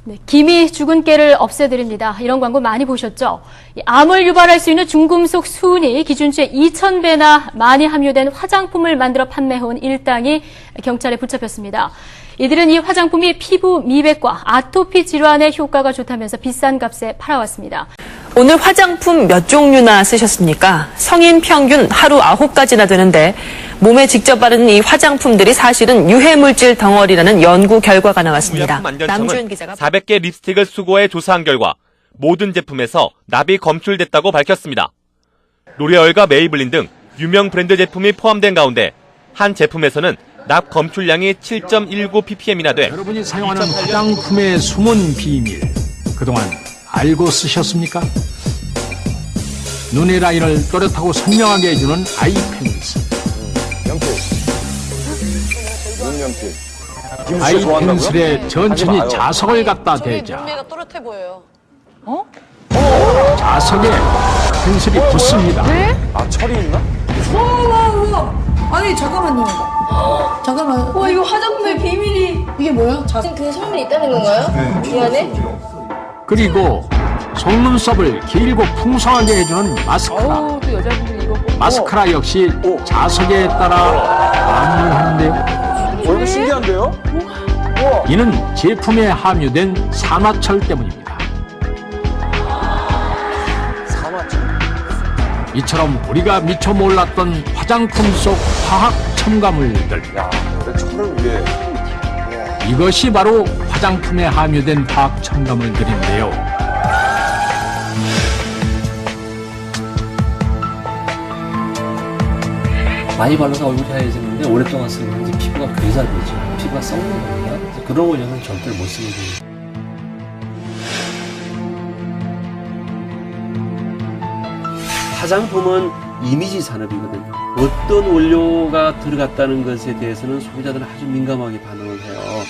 네, 김이 죽은 깨를 없애드립니다. 이런 광고 많이 보셨죠? 암을 유발할 수 있는 중금속 수은이 기준치의 2,000배나 많이 함유된 화장품을 만들어 판매해온 일당이 경찰에 붙잡혔습니다. 이들은 이 화장품이 피부 미백과 아토피 질환에 효과가 좋다면서 비싼 값에 팔아왔습니다. 오늘 화장품 몇 종류나 쓰셨습니까? 성인 평균 하루 9가지나 되는데 몸에 직접 바르는 이 화장품들이 사실은 유해물질 덩어리라는 연구 결과가 나왔습니다. 남주현 기자가 400개 립스틱을 수거해 조사한 결과 모든 제품에서 납이 검출됐다고 밝혔습니다. 로레얼과 메이블린 등 유명 브랜드 제품이 포함된 가운데 한 제품에서는 납 검출량이 7.19ppm이나 돼 여러분이 사용하는 화장품의 숨은 비밀, 그동안 알고 쓰셨습니까? 눈의 라인을 또렷하고 선명하게 해주는 아이펜슬. 아이펜슬에 천천히 자석을 갖다 대자 눈매가 또렷해 보여요. 자석에 펜슬이 붙습니다. 아, 철이 있나? 우와. 아니, 잠깐만요. 잠깐만. 와, 이거 화장품의 비밀이. 이게 뭐야? 그 성분이 있다는 건가요? 이 안에? 그리고 속눈썹을 길고 풍성하게 해주는 마스카라. 마스카라 역시 자석에 따라 안무하는데요. 이거 신기한데요? 이는 제품에 함유된 산화철 때문입니다. 이처럼 우리가 미처 몰랐던 화장품 속 화학 첨가물들. 야, 왜 철을 위해? 이것이 바로 화장품에 함유된 화학 첨가물들인데요. 많이 발라서 얼굴이 하얘지는데 오랫동안 쓰면 이제 피부가 괴사되죠. 피부가 썩는 겁니다. 그런 원료는 절대 못 쓰게 돼요. 화장품은 이미지 산업이거든요. 어떤 원료가 들어갔다는 것에 대해서는 소비자들은 아주 민감하게 반응을 해요.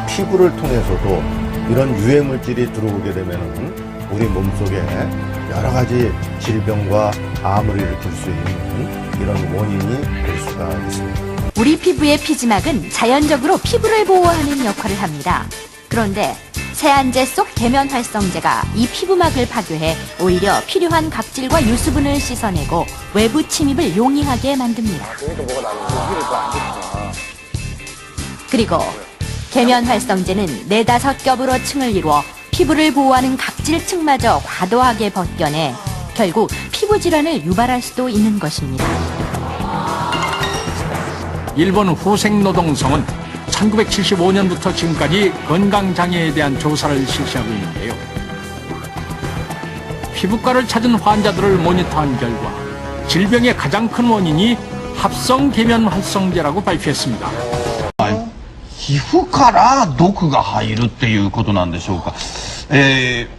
피부를 통해서도 이런 유해물질이 들어오게 되면 우리 몸속에 여러 가지 질병과 암을 일으킬 수 있는 이런 원인이 될 수가 있습니다. 우리 피부의 피지막은 자연적으로 피부를 보호하는 역할을 합니다. 그런데 세안제 속 계면활성제가 이 피부막을 파괴해 오히려 필요한 각질과 유수분을 씻어내고 외부 침입을 용이하게 만듭니다. 그리고 계면활성제는 4-5겹으로 층을 이루어 피부를 보호하는 각질층마저 과도하게 벗겨내 결국 피부 질환을 유발할 수도 있는 것입니다. 일본 후생노동성은 1975년부터 지금까지 건강장애에 대한 조사를 실시하고 있는데요. 피부과를 찾은 환자들을 모니터한 결과 질병의 가장 큰 원인이 합성 계면활성제라고 발표했습니다. 皮膚から毒が入るっていうことなんでしょうか。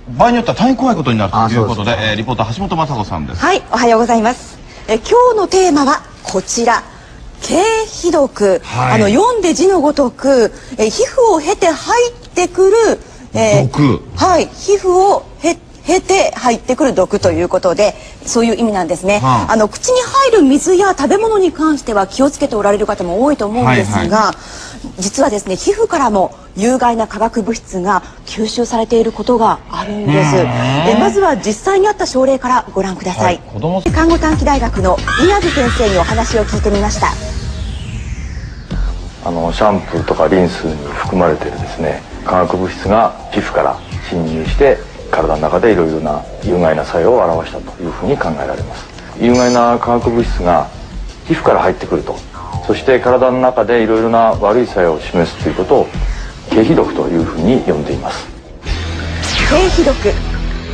場合によっては大変怖いことになるということで、リポーター橋本雅子さんです。はい、おはようございます。今日のテーマはこちら。経皮毒、読んで字のごとく、皮膚を経て入ってくる、毒。はい、皮膚を経て入ってくる毒ということで、そういう意味なんですね。口に入る水や食べ物に関しては気をつけておられる方も多いと思うんですが、実はですね、皮膚からも有害な化学物質が吸収されていることがあるんです。まずは実際にあった症例からご覧ください。看護短期大学の宮城先生にお話を聞いてみました。シャンプーとかリンスに含まれているですね、化学物質が皮膚から侵入して体の中でいろいろな有害な作用を表したというふうに考えられます。有害な化学物質が皮膚から入ってくると、そして体の中でいろいろな悪い作用を示すということを経皮毒というふうに呼んでいます。経皮毒、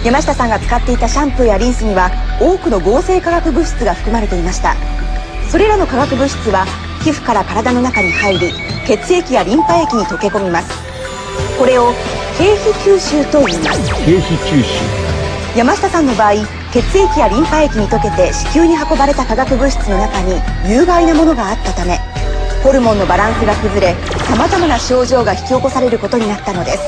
山下さんが使っていたシャンプーやリンスには多くの合成化学物質が含まれていました。それらの化学物質は皮膚から体の中に入り、血液やリンパ液に溶け込みます。これを経皮吸収と言います。経皮吸収。山下さんの場合、血液やリンパ液に溶けて子宮に運ばれた化学物質の中に有害なものがあったため、ホルモンのバランスが崩れ、さまざまな症状が引き起こされることになったのです。し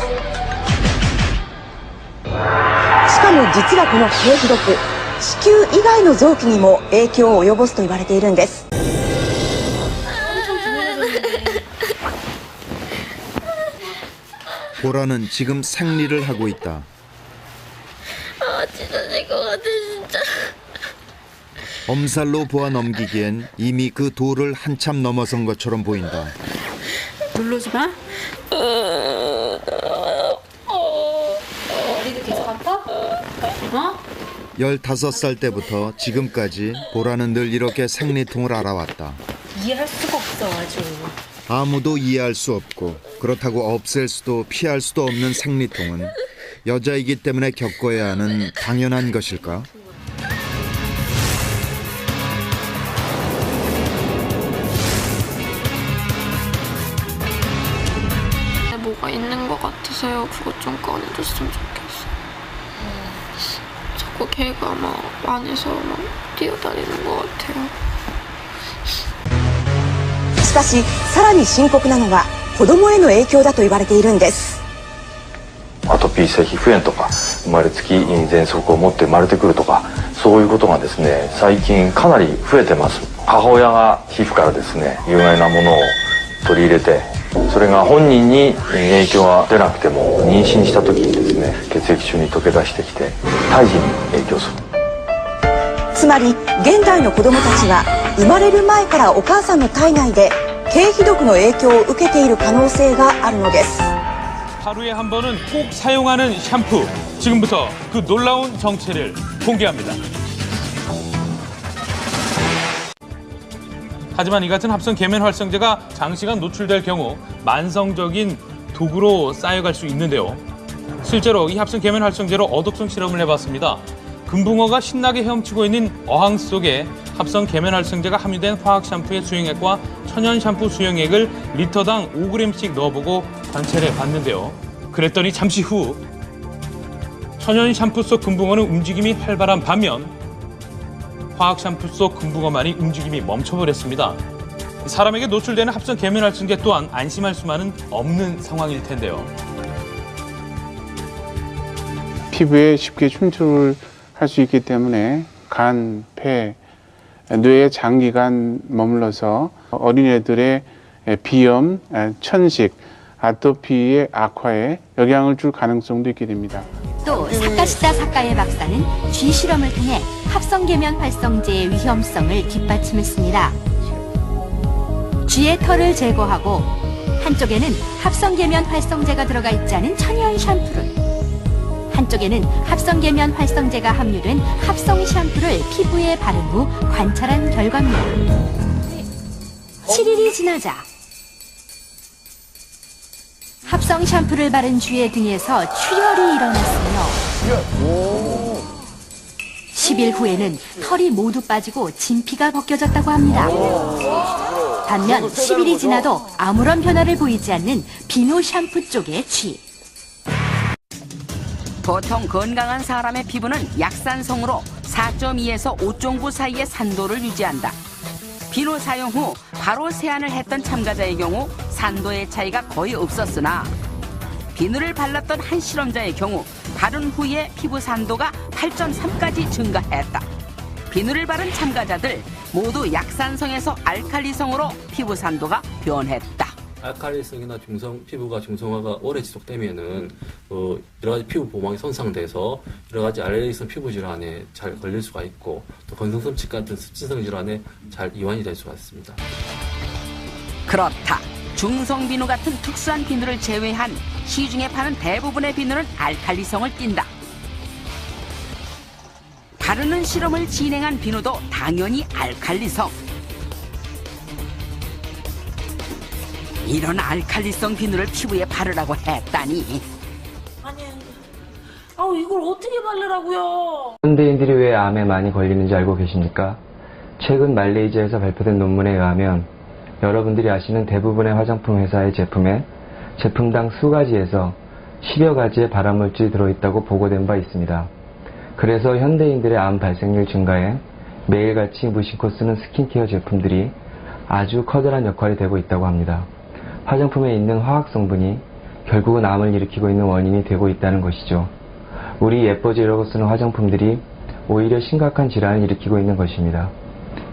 かも実はこの経皮毒、子宮以外の臓器にも影響を及ぼすと言われているんです。 보라는 지금 생리를 하고 있다. 찢어질 것 같아 진짜. 엄살로 보아 넘기기엔 이미 그 도를 한참 넘어선 것처럼 보인다. 누르지 마. 어디도 계속 아파? 어? 15살 때부터 지금까지 보라는 늘 이렇게 생리통을 앓아왔다. 이해할 수가 없어 아주. 아무도 이해할 수 없고 그렇다고 없앨 수도 피할 수도 없는 생리통은 여자이기 때문에 겪어야 하는 당연한 것일까? 뭐가 있는 것 같아서요. 그것 좀 꺼내줬으면 좋겠어. 자꾸 걔가 막 안에서 막 뛰어다니는 것 같아요. しかし、さらに深刻なのは子供への影響だと言われているんです。アトピー性皮膚炎とか生まれつき喘息を持って生まれてくるとか、そういうことがですね、最近かなり増えてます。母親が皮膚からですね、有害なものを取り入れて、それが本人に影響が出なくても妊娠した時にですね、血液中に溶け出してきて胎児に影響する。つまり現代の子どもたちは生まれる前からお母さんの体内で経皮毒の影響を受けている可能性があるのです。 하루에 한 번은 꼭 사용하는 샴푸. 지금부터 그 놀라운 정체를 공개합니다. 하지만 이 같은 합성 계면 활성제가 장시간 노출될 경우 만성적인 독으로 쌓여갈 수 있는데요. 실제로 이 합성 계면 활성제로 어독성 실험을 해봤습니다. 금붕어가 신나게 헤엄치고 있는 어항 속에 합성 계면 활성제가 함유된 화학 샴푸의 수용액과 천연 샴푸 수용액을 리터당 5g씩 넣어보고 관찰해 봤는데요. 그랬더니 잠시 후 천연 샴푸 속 금붕어는 움직임이 활발한 반면 화학 샴푸 속 금붕어만이 움직임이 멈춰버렸습니다. 사람에게 노출되는 합성 계면 활성제 또한 안심할 수만은 없는 상황일 텐데요. 피부에 쉽게 침투를 할 수 있기 때문에 간, 폐, 뇌에 장기간 머물러서 어린애들의 비염, 천식, 아토피의 악화에 영향을 줄 가능성도 있게 됩니다. 또 사카시타 사카의 박사는 쥐 실험을 통해 합성 계면 활성제의 위험성을 뒷받침했습니다. 쥐의 털을 제거하고 한쪽에는 합성 계면 활성제가 들어가 있지 않은 천연 샴푸를, 한쪽에는 합성 계면 활성제가 함유된 합성 샴푸를 피부에 바른 후 관찰한 결과입니다. 7일이 지나자 합성 샴푸를 바른 쥐의 등에서 출혈이 일어났으며 10일 후에는 털이 모두 빠지고 진피가 벗겨졌다고 합니다. 반면 10일이 지나도 아무런 변화를 보이지 않는 비누 샴푸 쪽의 쥐. 보통 건강한 사람의 피부는 약산성으로 4.2에서 5.9 사이의 산도를 유지한다. 비누 사용 후 바로 세안을 했던 참가자의 경우 산도의 차이가 거의 없었으나 비누를 발랐던 한 실험자의 경우 바른 후에 피부 산도가 8.3까지 증가했다. 비누를 바른 참가자들 모두 약산성에서 알칼리성으로 피부 산도가 변했다. 알칼리성이나 피부가 중성화가 오래 지속되면은 여러 가지 피부 보호막이 손상돼서 여러 가지 알레르기성 피부 질환에 잘 걸릴 수가 있고 또 건성섬집 같은 습진성 질환에 잘 이완이 될 수가 있습니다. 그렇다. 중성 비누 같은 특수한 비누를 제외한 시중에 파는 대부분의 비누는 알칼리성을 띈다. 바르는 실험을 진행한 비누도 당연히 알칼리성. 이런 알칼리성 비누를 피부에 바르라고 했다니. 아니, 이걸 어떻게 바르라고요? 현대인들이 왜 암에 많이 걸리는지 알고 계십니까? 최근 말레이시아에서 발표된 논문에 의하면 여러분들이 아시는 대부분의 화장품 회사의 제품에 제품당 수가지에서 10여 가지의 발암물질이 들어있다고 보고된 바 있습니다. 그래서 현대인들의 암 발생률 증가에 매일같이 무심코 쓰는 스킨케어 제품들이 아주 커다란 역할이 되고 있다고 합니다. 화장품에 있는 화학 성분이 결국은 암을 일으키고 있는 원인이 되고 있다는 것이죠. 우리 예뻐지려고 쓰는 화장품들이 오히려 심각한 질환을 일으키고 있는 것입니다.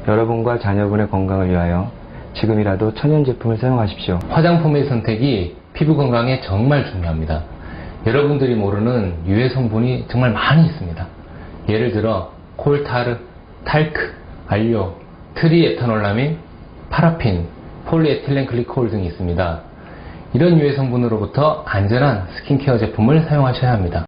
여러분과 자녀분의 건강을 위하여 지금이라도 천연 제품을 사용하십시오. 화장품의 선택이 피부 건강에 정말 중요합니다. 여러분들이 모르는 유해 성분이 정말 많이 있습니다. 예를 들어 콜타르, 탈크, 알료, 트리에탄올라민, 파라핀, 폴리에틸렌 글리콜 등이 있습니다. 이런 유해 성분으로부터 안전한 스킨케어 제품을 사용하셔야 합니다.